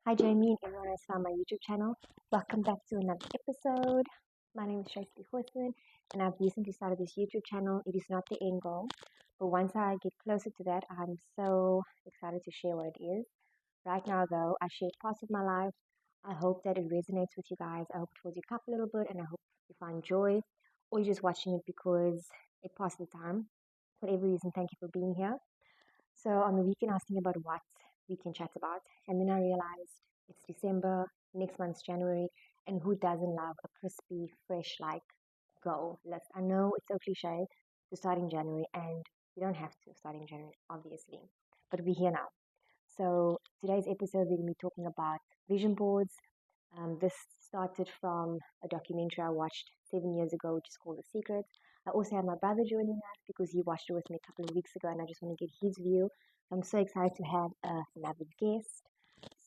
Hi Jamie and everyone else on my YouTube channel. Welcome back to another episode. My name is Tracy Horton and I've recently started this YouTube channel. It is not the end goal, but once I get closer to that, I'm so excited to share what it is. Right now though, I share parts of my life. I hope that it resonates with you guys. I hope it fills you up a little bit and I hope you find joy or you're just watching it because it passes the time. Whatever reason, thank you for being here. So on the weekend, I was thinking about what we can chat about, and then I realized it's December, next month's January, and who doesn't love a crispy, fresh, like goal list? I know it's so cliche to start in January, and you don't have to start in January, obviously, but we're here now. So today's episode, we're going to be talking about vision boards. This started from a documentary I watched 7 years ago, which is called The Secret. I also have my brother joining us because he watched it with me a couple of weeks ago, and I just want to get his view. I'm so excited to have another guest.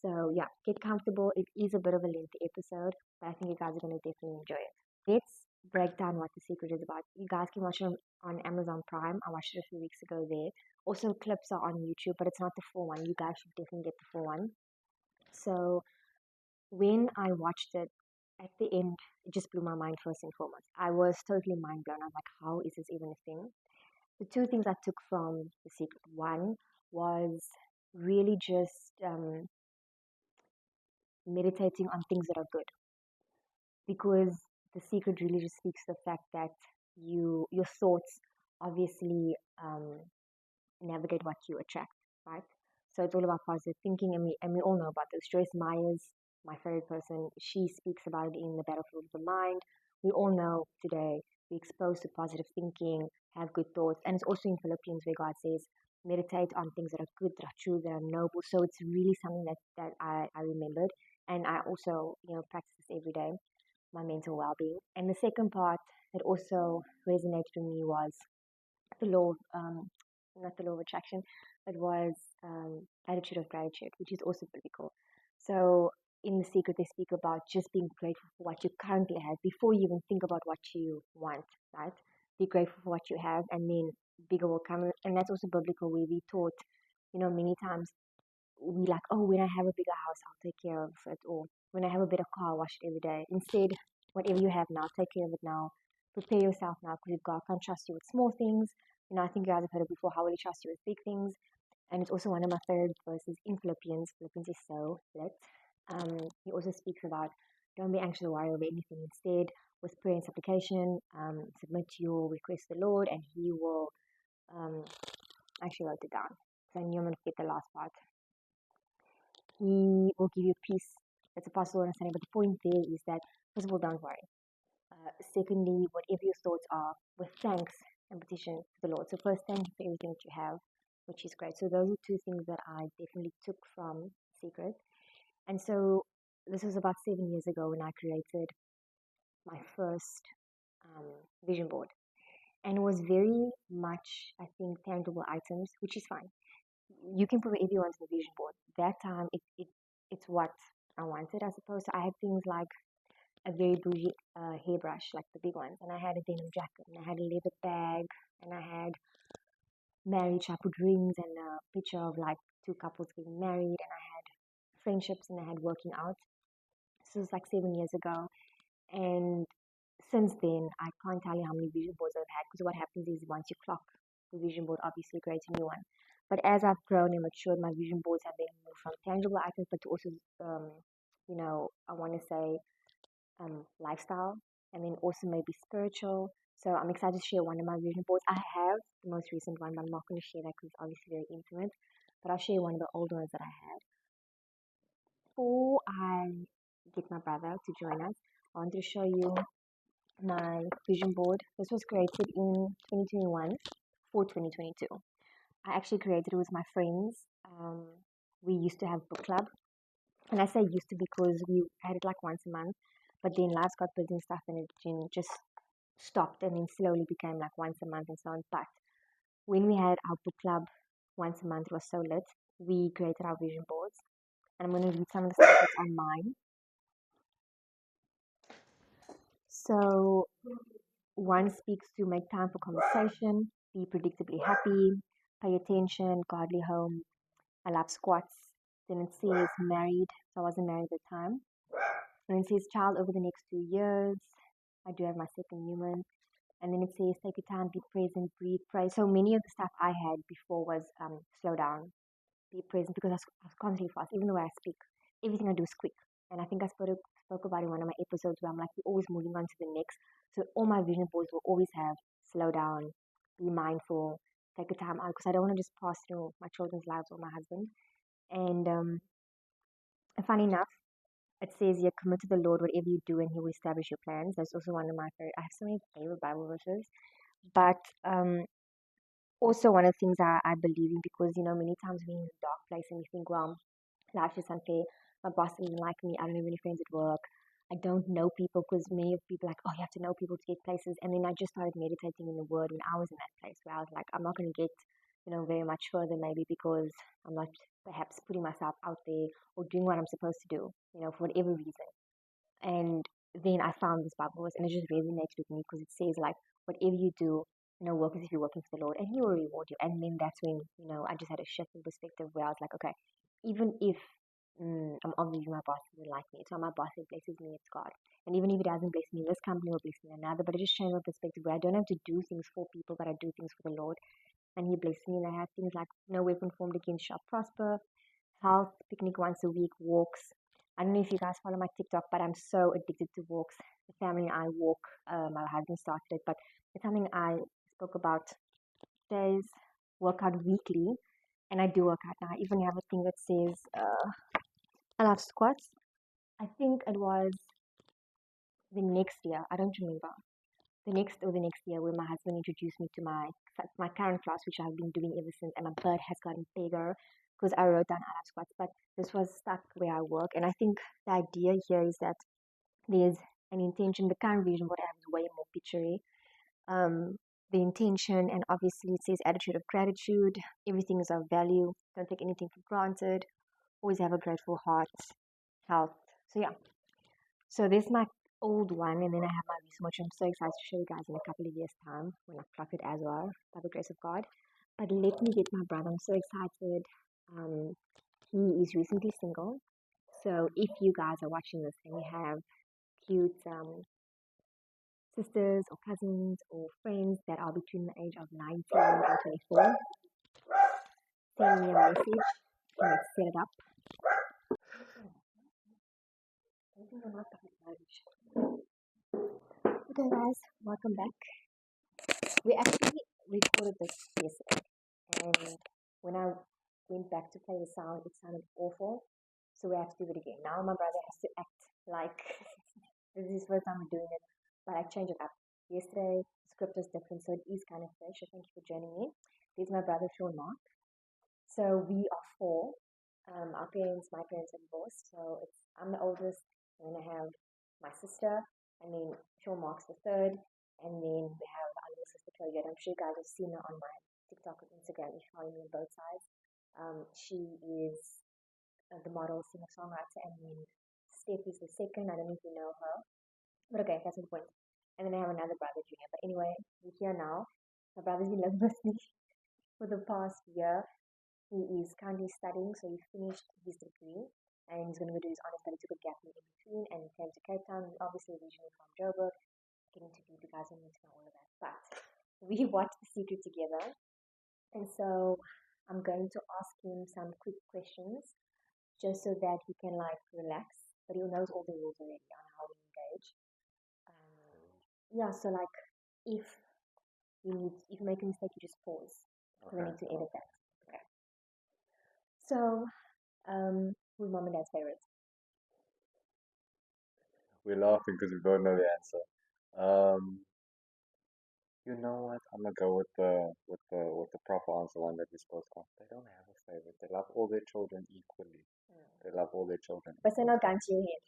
So yeah, get comfortable. It is a bit of a lengthy episode, but I think you guys are going to definitely enjoy it. Let's break down what The Secret is about. You guys can watch it on Amazon Prime. I watched it a few weeks ago there. Also, clips are on YouTube, but it's not the full one. You guys should definitely get the full one. So when I watched it at the end, it just blew my mind first and foremost. I was totally mind blown. I was like, how is this even a thing? The two things I took from The Secret, one was really just meditating on things that are good, because The Secret really just speaks to the fact that your thoughts obviously navigate what you attract, right? So it's all about positive thinking, and we all know about this. Joyce Myers, my favorite person, she speaks about it in The Battlefield of the Mind. We all know today we're exposed to positive thinking, have good thoughts, and it's also in Philippians where God says, meditate on things that are good, that are true, that are noble. So it's really something that I remembered, and I also practice this every day, my mental well-being. And the second part that also resonated with me was the law of not the law of attraction, but was attitude of gratitude, which is also biblical. So in The Secret, they speak about just being grateful for what you currently have before you even think about what you want, right? Be grateful for what you have, and then bigger will come. And that's also biblical, where we taught, many times we like, oh, when I have a bigger house, I'll take care of it, or when I have a better car, I'll wash it every day. Instead, whatever you have now, take care of it now. Prepare yourself now, because if God can't trust you with small things, I think you guys have heard it before, how will He trust you with big things? And it's also one of my favorite verses in Philippians. Philippians is so lit. He also speaks about don't be anxious or worry over anything. Instead, with prayer and supplication, submit your request to the Lord, and He will actually write it down. So I knew I'm going to forget the last part. He will give you peace that's a possible understanding. But the point there is that, first of all, don't worry. Secondly, whatever your thoughts are, with thanks and petition to the Lord. So first, thank you for everything that you have, which is great. So those are two things that I definitely took from Secret. And so this was about 7 years ago when I created my first vision board. And it was very much, I think, tangible items, which is fine. You can put whatever you want on the vision board. That time, it's what I wanted, I suppose. So I had things like a very bougie hairbrush, like the big ones, and I had a denim jacket, and I had a leather bag, and I had marriage. I put rings and a picture of like two couples getting married, and I had friendships, and I had working out. This was like 7 years ago, and since then I can't tell you how many vision boards I've had, because what happens is once you clock the vision board, obviously you create a new one. But as I've grown and matured, my vision boards have been moved from tangible items, but to also, I want to say lifestyle, and then also maybe spiritual. So I'm excited to share one of my vision boards. I have the most recent one, but I'm not going to share that because it's obviously very intimate. But I'll share one of the old ones that I had. Before I get my brother to join us, I want to show you my vision board. This was created in 2021 for 2022. I actually created it with my friends. We used to have book club, and I say used to because we had it like once a month, but then life got busy and stuff, and it just stopped, and then slowly became like once a month and so on. But when we had our book club once a month, it was so lit. We created our vision boards, and I'm going to read some of the stuff that's on mine. So one speaks to make time for conversation, be predictably happy, pay attention, godly home. I love squats, Then it says married, so I wasn't married at the time. And it says child over the next 2 years. I do have my second human. And then it says take your time, be present, breathe, pray. So many of the stuff I had before was slow down, be present, because I was constantly fast. Even the way I speak, everything I do is quick. And I think I spoke about it in one of my episodes where I'm like, we're always moving on to the next. So all my vision boards will always have slow down, be mindful, take a time out, because I don't want to just pass through my children's lives or my husband. And funny enough, it says you commit to the Lord whatever you do, and He will establish your plans. That's also one of my favorite. I have so many favorite Bible verses, but also one of the things I believe in, because many times we're in a dark place and we think, well, life is unfair. My boss doesn't like me. I don't have any friends at work. I don't know people, because many of people like, oh, you have to know people to get places. And then I just started meditating in the Word when I was in that place where I was like, I'm not going to get, very much further maybe because I'm not perhaps putting myself out there or doing what I'm supposed to do, for whatever reason. And then I found this Bible verse and it just resonated with me, because it says like, whatever you do, work as if you're working for the Lord and He will reward you. And then that's when, I just had a shift in perspective where I was like, okay, even if I'm obviously my boss doesn't like me, it's not my boss that blesses me, it's God. And even if He doesn't bless me, this company will bless me another. But it just changed my perspective where I don't have to do things for people, but I do things for the Lord. And He blesses me, and I have things like no weapon formed against shall prosper, health, picnic once a week, walks. I don't know if you guys follow my TikTok, but I'm so addicted to walks. The family and I walk. My husband started it, but it's something I spoke about days, workout weekly, and I do work out now. I even have a thing that says I love squats. I think it was the next year. I don't remember. The next year, where my husband introduced me to my current class, which I've been doing ever since, and my butt has gotten bigger because I wrote down I love squats. But this was stuck where I work, and I think the idea here is that there's an intention. The current vision board I have is way more picture. The intention, and obviously it says attitude of gratitude. Everything is of value. Don't take anything for granted. Always have a grateful heart. Health. So yeah. So this is my old one, and then I have my recent, which I'm so excited to show you guys in a couple of years' time when I pluck it as well, by the grace of God. But let me get my brother. I'm so excited. He is recently single. So if you guys are watching this and you have cute sisters or cousins or friends that are between the age of 19 and 24, send me a message and let's set it up. Okay guys, welcome back. We actually recorded this yesterday, and when I went back to play the sound, it sounded awful, so we have to do it again. Now my brother has to act like this is his first time doing it, but I changed it up. Yesterday, the script was different, so it is kind of fresh, so thank you for joining me. This is my brother, Sean Mark. So we are four. My parents are divorced, so I'm the oldest, and then I have my sister, and then Sean Mark's the third, and then we have our little sister Claudia. I'm sure you guys have seen her on my TikTok and Instagram. You follow me on both sides. She is the model, singer-songwriter, and then Steph is the second. I don't know if you know her, but okay, that's the point. And then I have another brother, Junior. But anyway, we're here now. My brother's been living with me for the past year. He is currently studying, so he finished his degree and he's going to go do his honors, but he took a gap in between and came to Cape Town. He's obviously originally from Joburg. Getting to be, you guys don't need to know all of that. But we watched The Secret together, and so I'm going to ask him some quick questions just so that he can like relax, but he knows all the rules already on how we engage. Yeah, so like if if you make a mistake, you just pause because I need to edit that. Okay. So, who's mom and dad's favorite? We're laughing because we both know the answer. You know what? I'm gonna go with the proper answer, one that we spoke on. They don't have a favorite. They love all their children equally. They love all their children. But say no gun to your head.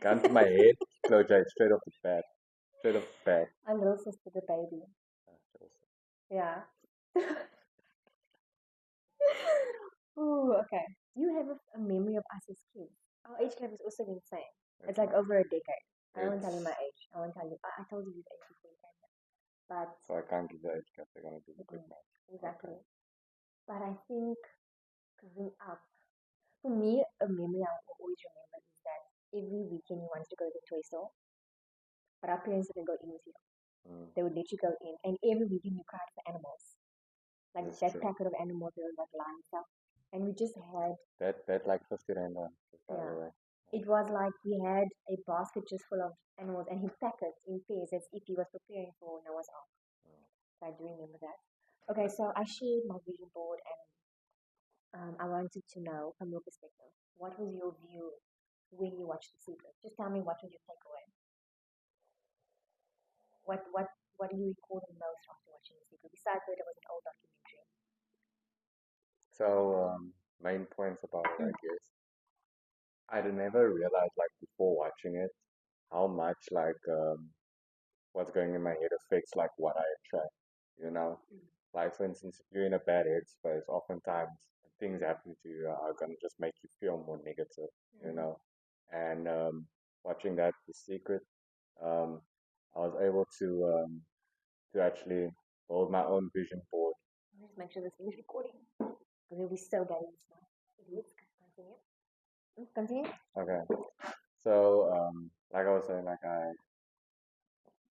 Gun to my head, Claudia, straight off the bat. Straight off the bat. My little sister, the baby. Yeah. Ooh, okay. Do you have a memory of us as kids? Our age gap is also insane. It's like over a decade. I won't tell you my age. I won't tell you. I told you his age before you came here. But So I can't give the age gap. They're gonna do the quick math. exactly. But I think growing up, For me, a memory I will always remember is that every weekend we wanted to go to the toy store, but our parents didn't go in with you. Mm, They would let you go in, and every weekend you cried for animals. Like that's that true. packet of animals, there was like lion stuff. And we just had, That like 50 rand one, just by the yeah, way. it was like we had a basket just full of animals, and he packed it in pairs as if he was preparing for Noah's Ark. Mm. So I do remember that. Okay, so I shared my vision board, and I wanted to know from your perspective, what was your view when you watched The Secret? Just tell me what was your takeaway. What do you recall the most after watching The Secret? Besides that, it was an old documentary. So, main points about it, I guess. I never realized, like, before watching it, how much, like, what's going in my head affects, like, what I attract, you know? Like, for instance, if you're in a bad headspace, oftentimes things happen to you are going to just make you feel more negative, you know? And watching that, The Secret, um, I was able to actually build my own vision board. Just make sure this thing is recording. Because it'll be so bad in this now. It is. Continue. Continue. Okay. So, like I was saying, like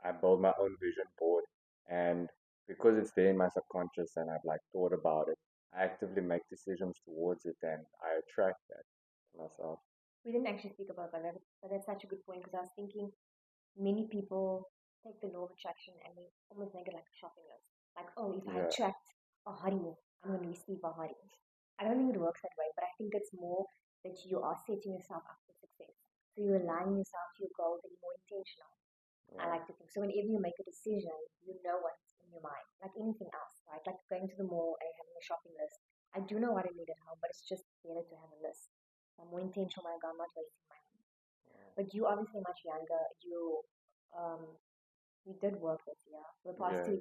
I build my own vision board, and because it's there in my subconscious and I've like thought about it, I actively make decisions towards it, and I attract that to myself. We didn't actually speak about that, but that's such a good point because I was thinking many people take the law of attraction and they almost make it like a shopping list. Like, oh, if I Yeah, attract a hottie, I'm going to receive a hottie. I don't think it works that way, but I think it's more that you are setting yourself up for success. So you're aligning yourself to your goals and you're more intentional. I yeah, like to think. So whenever you make a decision, you know what's in your mind, like anything else, right? Like going to the mall and having a shopping list. I do know what I need at home, but it's just better to have a list. I'm more intentional when I go. I'm not wasting money. But you obviously much younger. Um, you did work this year. For the past yeah, 2